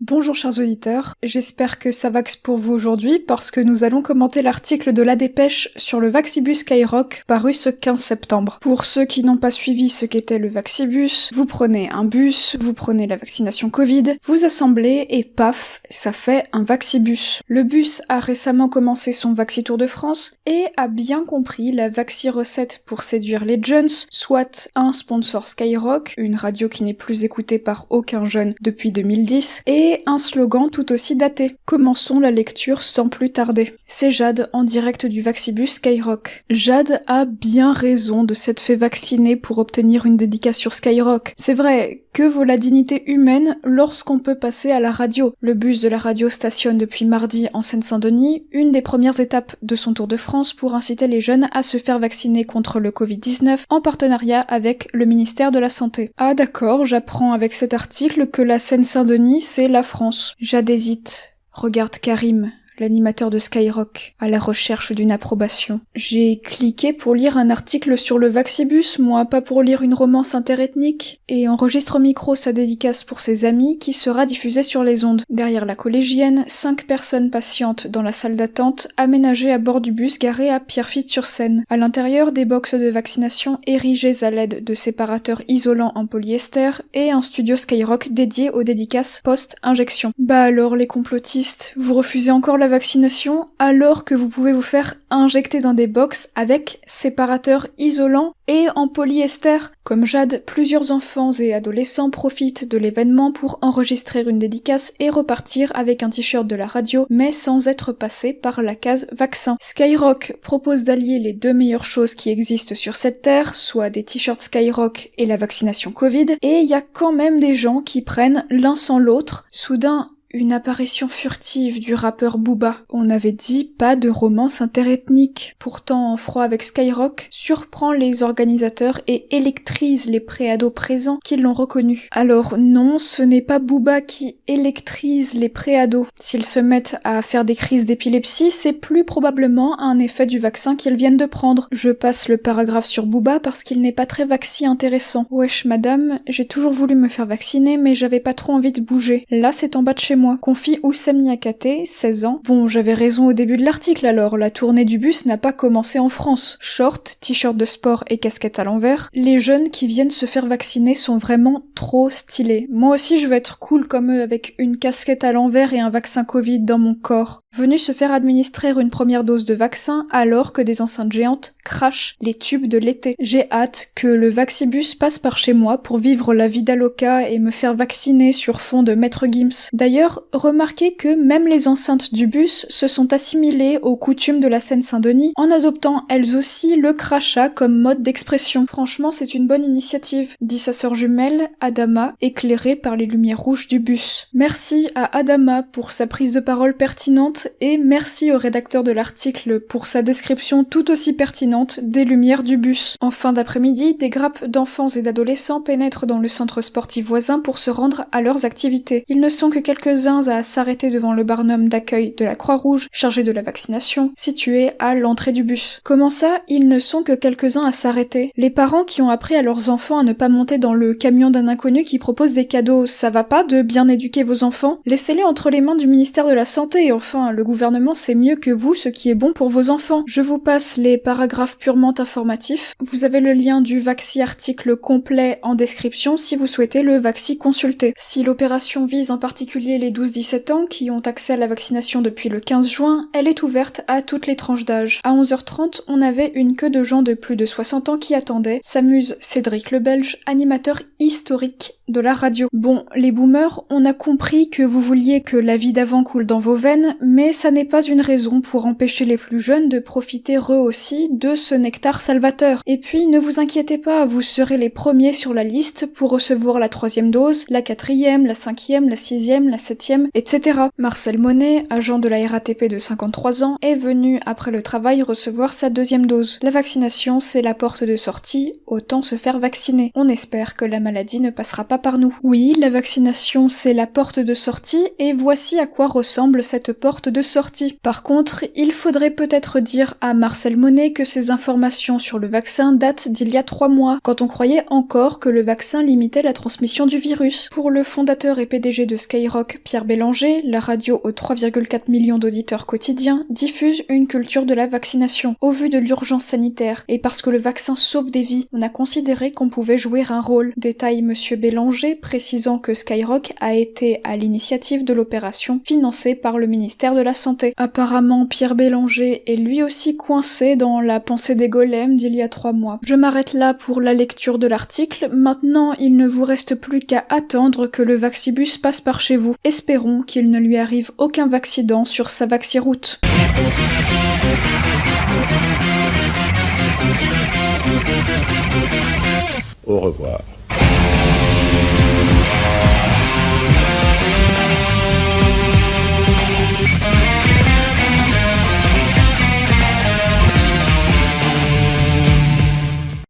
Bonjour chers auditeurs, j'espère que ça vax pour vous aujourd'hui parce que nous allons commenter l'article de La Dépêche sur le Vaxibus Skyrock paru ce 15 septembre. Pour ceux qui n'ont pas suivi ce qu'était le Vaxibus, vous prenez un bus, vous prenez la vaccination Covid, vous assemblez et paf, ça fait un Vaxibus. Le bus a récemment commencé son Vaxi Tour de France et a bien compris la Vaxi recette pour séduire les jeunes, soit un sponsor Skyrock, une radio qui n'est plus écoutée par aucun jeune depuis 2010, et un slogan tout aussi daté. Commençons la lecture sans plus tarder. C'est Jade en direct du Vaxibus Skyrock. Jade a bien raison de s'être fait vacciner pour obtenir une dédicace sur Skyrock. C'est vrai, que vaut la dignité humaine lorsqu'on peut passer à la radio? Le bus de la radio stationne depuis mardi en Seine-Saint-Denis, une des premières étapes de son Tour de France pour inciter les jeunes à se faire vacciner contre le Covid-19 en partenariat avec le ministère de la Santé. Ah d'accord, j'apprends avec cet article que la Seine-Saint-Denis c'est la France. Jade hésite. Regarde Karim, l'animateur de Skyrock, à la recherche d'une approbation. J'ai cliqué pour lire un article sur le Vaxibus, moi, pas pour lire une romance interethnique, et enregistre au micro sa dédicace pour ses amis qui sera diffusée sur les ondes. Derrière la collégienne, 5 personnes patientes dans la salle d'attente, aménagée à bord du bus garé à Pierrefitte-sur-Seine. À l'intérieur, des boxes de vaccination érigées à l'aide de séparateurs isolants en polyester et un studio Skyrock dédié aux dédicaces post-injection. Bah alors les complotistes, vous refusez encore la vaccination alors que vous pouvez vous faire injecter dans des box avec séparateurs isolants et en polyester. Comme Jade, plusieurs enfants et adolescents profitent de l'événement pour enregistrer une dédicace et repartir avec un t-shirt de la radio, mais sans être passé par la case vaccin. Skyrock propose d'allier les deux meilleures choses qui existent sur cette terre, soit des t-shirts Skyrock et la vaccination Covid, et il y a quand même des gens qui prennent l'un sans l'autre. Soudain, une apparition furtive du rappeur Booba. On avait dit pas de romance interethnique. Pourtant, En froid avec Skyrock surprend les organisateurs et électrise les préados présents qui l'ont reconnu. Alors non, ce n'est pas Booba qui électrise les préados. S'ils se mettent à faire des crises d'épilepsie, c'est plus probablement un effet du vaccin qu'ils viennent de prendre. Je passe le paragraphe sur Booba parce qu'il n'est pas très vacci intéressant. Wesh madame, j'ai toujours voulu me faire vacciner mais j'avais pas trop envie de bouger. Là c'est en bas de chez moi. Confie Oussem Niakate, 16 ans. Bon, j'avais raison au début de l'article alors, la tournée du bus n'a pas commencé en France. Short, t-shirt de sport et casquette à l'envers, les jeunes qui viennent se faire vacciner sont vraiment trop stylés. Moi aussi je veux être cool comme eux avec une casquette à l'envers et un vaccin Covid dans mon corps. Venu se faire administrer une première dose de vaccin alors que des enceintes géantes crachent les tubes de l'été. J'ai hâte que le Vaxibus passe par chez moi pour vivre la vida loca et me faire vacciner sur fond de Maître Gims. D'ailleurs, remarquez que même les enceintes du bus se sont assimilées aux coutumes de la Seine-Saint-Denis en adoptant elles aussi le crachat comme mode d'expression. Franchement, c'est une bonne initiative, dit sa sœur jumelle, Adama, éclairée par les lumières rouges du bus. Merci à Adama pour sa prise de parole pertinente et merci au rédacteur de l'article pour sa description tout aussi pertinente des lumières du bus. En fin d'après-midi, des grappes d'enfants et d'adolescents pénètrent dans le centre sportif voisin pour se rendre à leurs activités. Ils ne sont que quelques-uns à s'arrêter devant le barnum d'accueil de la Croix-Rouge, chargé de la vaccination, situé à l'entrée du bus. Comment ça, ils ne sont que quelques-uns à s'arrêter? Les parents qui ont appris à leurs enfants à ne pas monter dans le camion d'un inconnu qui propose des cadeaux, ça va pas de bien éduquer vos enfants? Laissez-les entre les mains du ministère de la Santé, enfin, le gouvernement sait mieux que vous ce qui est bon pour vos enfants. Je vous passe les paragraphes purement informatifs. Vous avez le lien du Vaxi article complet en description si vous souhaitez le Vaxi consulter. Si l'opération vise en particulier les 12-17 ans qui ont accès à la vaccination depuis le 15 juin, elle est ouverte à toutes les tranches d'âge. À 11h30, on avait une queue de gens de plus de 60 ans qui attendaient. S'amuse Cédric le Belge, animateur historique de la radio. Bon, les boomers, on a compris que vous vouliez que la vie d'avant coule dans vos veines, mais ça n'est pas une raison pour empêcher les plus jeunes de profiter eux aussi de ce nectar salvateur. Et puis, ne vous inquiétez pas, vous serez les premiers sur la liste pour recevoir la 3e dose, la 4e, la 5e, la 6e, la 7e, etc. Marcel Monet, agent de la RATP de 53 ans, est venu après le travail recevoir sa 2e dose. La vaccination, c'est la porte de sortie, autant se faire vacciner. On espère que la maladie ne passera pas par nous. Oui, la vaccination, c'est la porte de sortie, et voici à quoi ressemble cette porte de sortie. Par contre, il faudrait peut-être dire à Marcel Monet que ces informations sur le vaccin datent d'il y a 3 mois, quand on croyait encore que le vaccin limitait la transmission du virus. Pour le fondateur et PDG de Skyrock, Pierre Bélanger, la radio aux 3,4 millions d'auditeurs quotidiens, diffuse une culture de la vaccination, au vu de l'urgence sanitaire, et parce que le vaccin sauve des vies, on a considéré qu'on pouvait jouer un rôle. Détaille monsieur Bélanger, précisant que Skyrock a été à l'initiative de l'opération, financée par le ministère de la Santé. Apparemment, Pierre Bélanger est lui aussi coincé dans la pensée des golems d'il y a 3 mois. Je m'arrête là pour la lecture de l'article. Maintenant, il ne vous reste plus qu'à attendre que le Vaxibus passe par chez vous. Espérons qu'il ne lui arrive aucun vaccident sur sa vaxiroute. Au revoir.